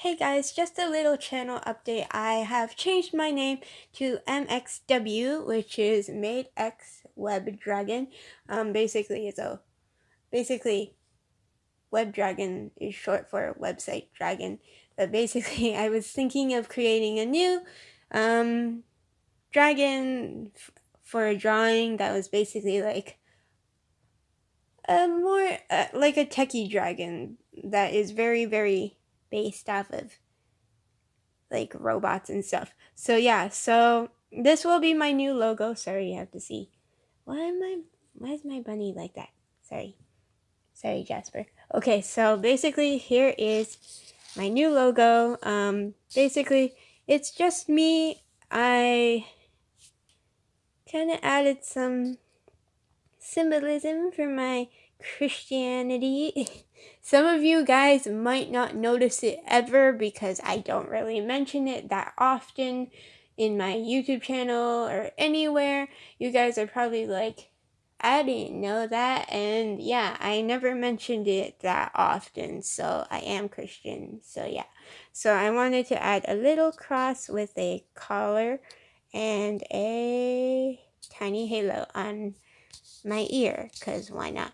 Hey guys, just a little channel update. I have changed my name to MxW, which is MaidxWebDragon. Basically WebDragon is short for website dragon. But basically, I was thinking of creating a new dragon for a drawing that was basically like a more like a techie dragon that is very based off of like robots and stuff. So yeah, so this will be my new logo. Sorry, you have to see. Why is my bunny like that? Sorry Jasper. Okay, so basically here is my new logo. Basically it's just me. I kind of added some symbolism for my Christianity. Some of you guys might not notice it ever because I don't really mention it that often in my YouTube channel or anywhere. You guys are probably like, I didn't know that. And yeah, I never mentioned it that often. So I am Christian. So yeah. So I wanted to add a little cross with a collar and a tiny halo on my ear, because why not?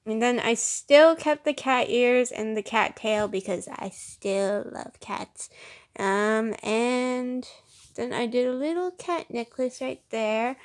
And then I still kept the cat ears and the cat tail because I still love cats. And then I did a little cat necklace right there.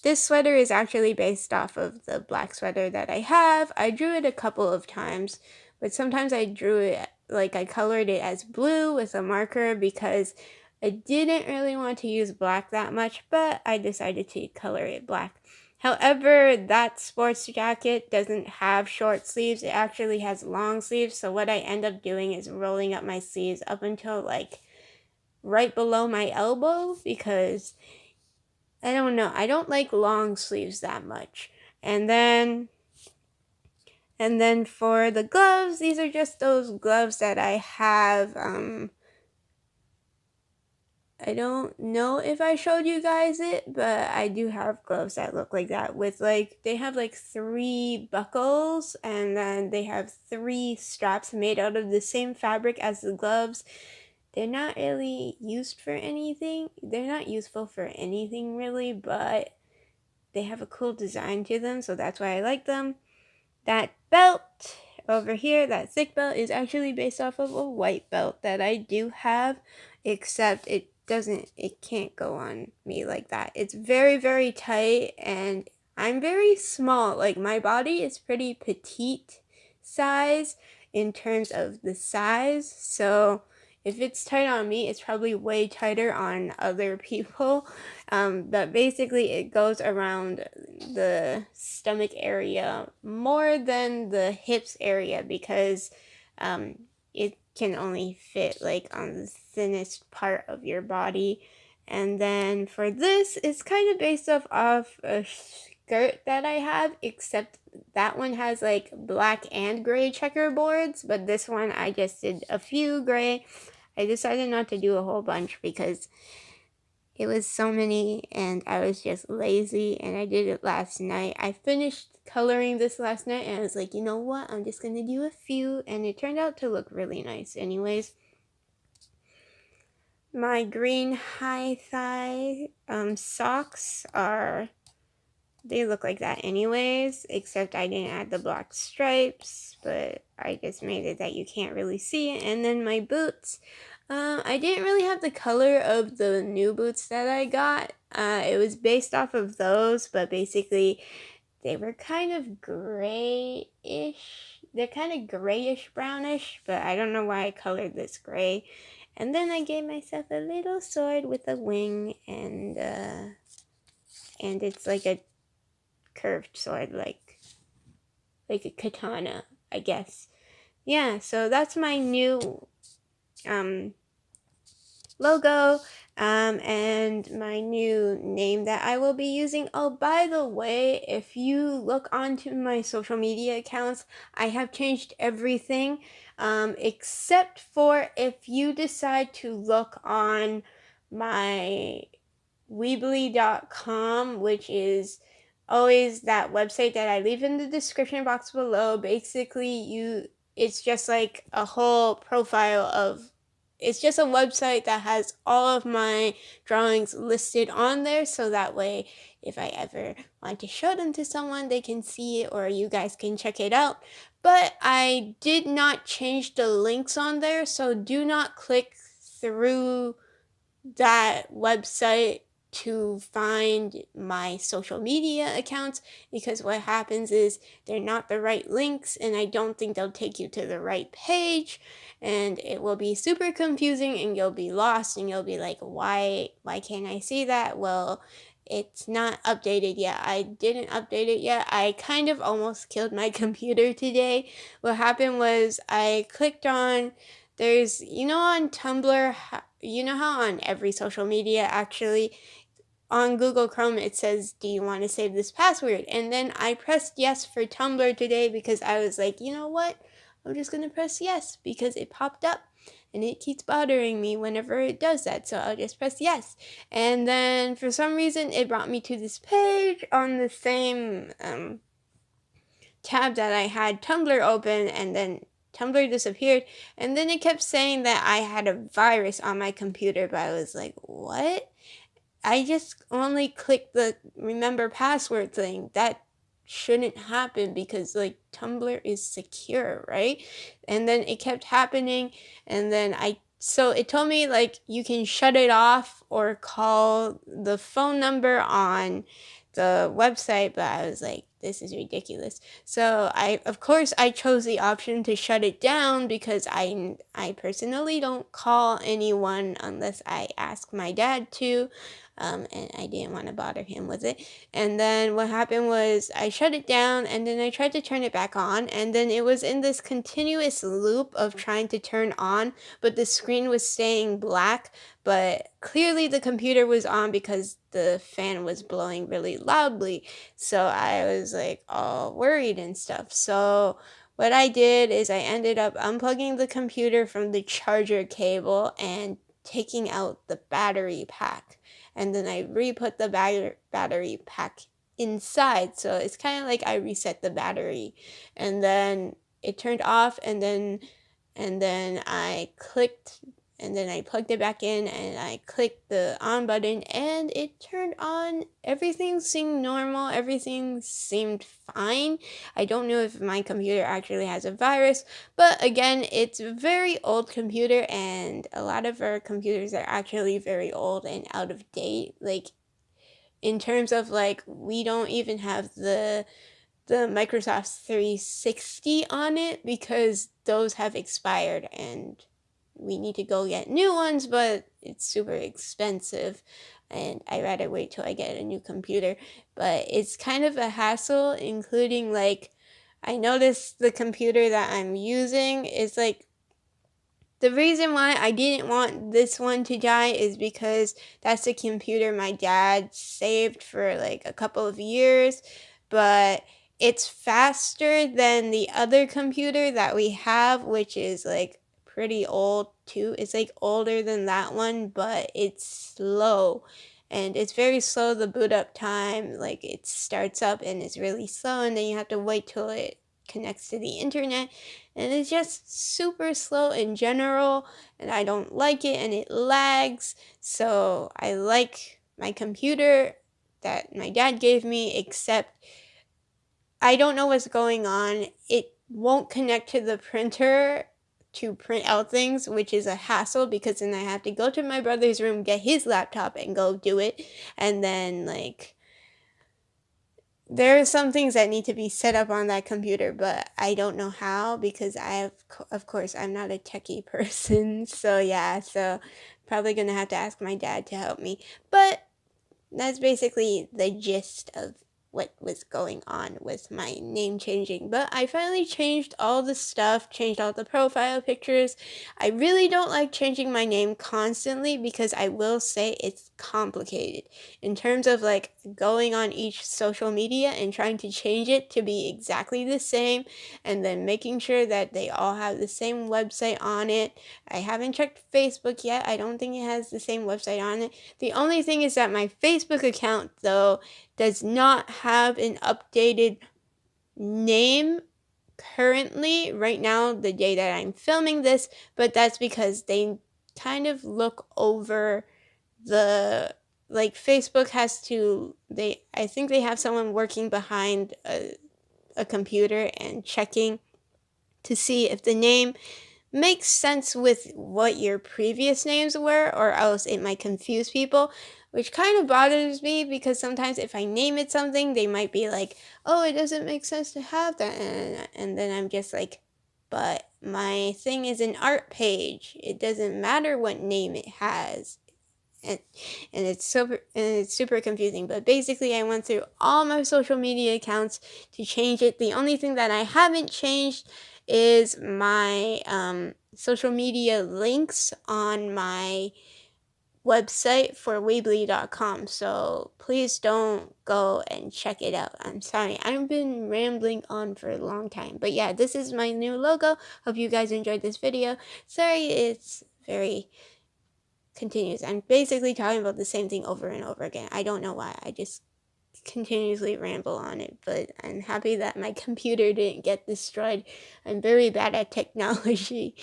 This sweater is actually based off of the black sweater that I have. I drew it a couple of times, but sometimes I drew it, like I colored it as blue with a marker because I didn't really want to use black that much, but I decided to color it black. However, that sports jacket doesn't have short sleeves. It actually has long sleeves. So what I end up doing is rolling up my sleeves up until like right below my elbow because I don't know. I don't like long sleeves that much. And then for the gloves, these are just those gloves that I have. I don't know if I showed you guys it, but I do have gloves that look like that with like, they have like 3 buckles and then they have 3 straps made out of the same fabric as the gloves. They're not really used for anything. They're not useful for anything really, but they have a cool design to them, so that's why I like them. That belt over here, that thick belt, is actually based off of a white belt that I do have, except it can't go on me like that. It's very tight and I'm very small. Like my body is pretty petite size in terms of the size, so if it's tight on me, it's probably way tighter on other people. But basically it goes around the stomach area more than the hips area because it can only fit like on the thinnest part of your body. And then for this, it's kind of based off of a skirt that I have, except that one has like black and gray checkerboards, but this one I just did a few gray. I decided not to do a whole bunch because it was so many and I was just lazy, and I did it last night. I finished coloring this last night and I was like, you know what, I'm just gonna do a few, and it turned out to look really nice anyways. My green high thigh socks they look like that anyways, except I didn't add the black stripes, but I just made it that you can't really see it. And then my boots, I didn't really have the color of the new boots that I got. It was based off of those, but basically they were kind of grayish. They're kind of grayish brownish, but I don't know why I colored this gray. And then I gave myself a little sword with a wing, and it's like a curved sword, like a katana, I guess. Yeah, so that's my new logo and my new name that I will be using. Oh, by the way, if you look onto my social media accounts, I have changed everything except for if you decide to look on my weebly.com, which is always that website that I leave in the description box below. Basically, it's just like a whole profile of, it's just a website that has all of my drawings listed on there, so that way if I ever want to show them to someone, they can see it or you guys can check it out. But I did not change the links on there, so do not click through that website to find my social media accounts, because what happens is they're not the right links and I don't think they'll take you to the right page, and it will be super confusing and you'll be lost and you'll be like, why can't I see that? Well, it's not updated yet. I didn't update it yet. I kind of almost killed my computer today. What happened was I clicked on, there's, on Tumblr, you know how on every social media, actually, on Google Chrome, it says, do you want to save this password? And then I pressed yes for Tumblr today because I was like, you know what? I'm just going to press yes because it popped up and it keeps bothering me whenever it does that. So I'll just press yes. And then for some reason, it brought me to this page on the same tab that I had Tumblr open, and then Tumblr disappeared, and then it kept saying that I had a virus on my computer, but I was like, what? I just only clicked the remember password thing. That shouldn't happen because like Tumblr is secure, right? And then it kept happening, and then so it told me like you can shut it off or call the phone number on the website, but I was like, this is ridiculous. So of course I chose the option to shut it down because I personally don't call anyone unless I ask my dad to. And I didn't want to bother him with it. And then what happened was I shut it down, and then I tried to turn it back on, and then it was in this continuous loop of trying to turn on, but the screen was staying black. But clearly the computer was on because the fan was blowing really loudly. So I was like all worried and stuff. So what I did is I ended up unplugging the computer from the charger cable and taking out the battery pack. And then I re-put the battery pack inside. So it's kind of like I reset the battery. And then it turned off, and then I clicked, and then I plugged it back in, and I clicked the on button, and it turned on. Everything seemed normal. Everything seemed fine. I don't know if my computer actually has a virus, but again, it's a very old computer, and a lot of our computers are actually very old and out of date. Like, in terms of, like, we don't even have the Microsoft 360 on it because those have expired, and we need to go get new ones, but it's super expensive, and I'd rather wait till I get a new computer. But it's kind of a hassle, including like, I noticed the computer that I'm using is like, the reason why I didn't want this one to die is because that's the computer my dad saved for like a couple of years, but it's faster than the other computer that we have, which is like pretty old too. It's like older than that one, but it's slow. And it's very slow, the boot up time. Like, it starts up and it's really slow, and then you have to wait till it connects to the internet, and it's just super slow in general, and I don't like it, and it lags. So I like my computer that my dad gave me, except I don't know what's going on. It won't connect to the printer to print out things, which is a hassle because then I have to go to my brother's room, get his laptop, and go do it. And then, like, there are some things that need to be set up on that computer, but I don't know how because of course, I'm not a techie person. So yeah, so probably gonna have to ask my dad to help me. But that's basically the gist of what was going on with my name changing. But I finally changed all the stuff, changed all the profile pictures. I really don't like changing my name constantly because I will say it's complicated in terms of like going on each social media and trying to change it to be exactly the same, and then making sure that they all have the same website on it. I haven't checked Facebook yet. I don't think it has the same website on it. The only thing is that my Facebook account, though, does not have an updated name currently, right now, the day that I'm filming this, but that's because they kind of look over the, like, Facebook has to, I think they have someone working behind a computer and checking to see if the name makes sense with what your previous names were, or else it might confuse people, which kind of bothers me because sometimes if I name it something, they might be like, oh, it doesn't make sense to have that. And then I'm just like, but my thing is an art page. It doesn't matter what name it has. And, it's super confusing. But basically, I went through all my social media accounts to change it. The only thing that I haven't changed is my social media links on my website for weebly.com. So please don't go and check it out. I'm sorry, I've been rambling on for a long time. But yeah, this is my new logo. Hope you guys enjoyed this video. Sorry, it's very continuous. I'm basically talking about the same thing over and over again. I don't know why. I just continuously ramble on it, but I'm happy that my computer didn't get destroyed. I'm very bad at technology.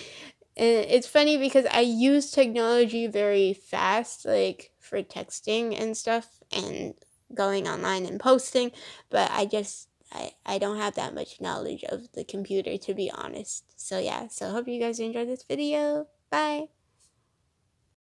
And it's funny because I use technology very fast, like for texting and stuff and going online and posting, but I don't have that much knowledge of the computer, to be honest. So yeah, so hope you guys enjoyed this video. Bye.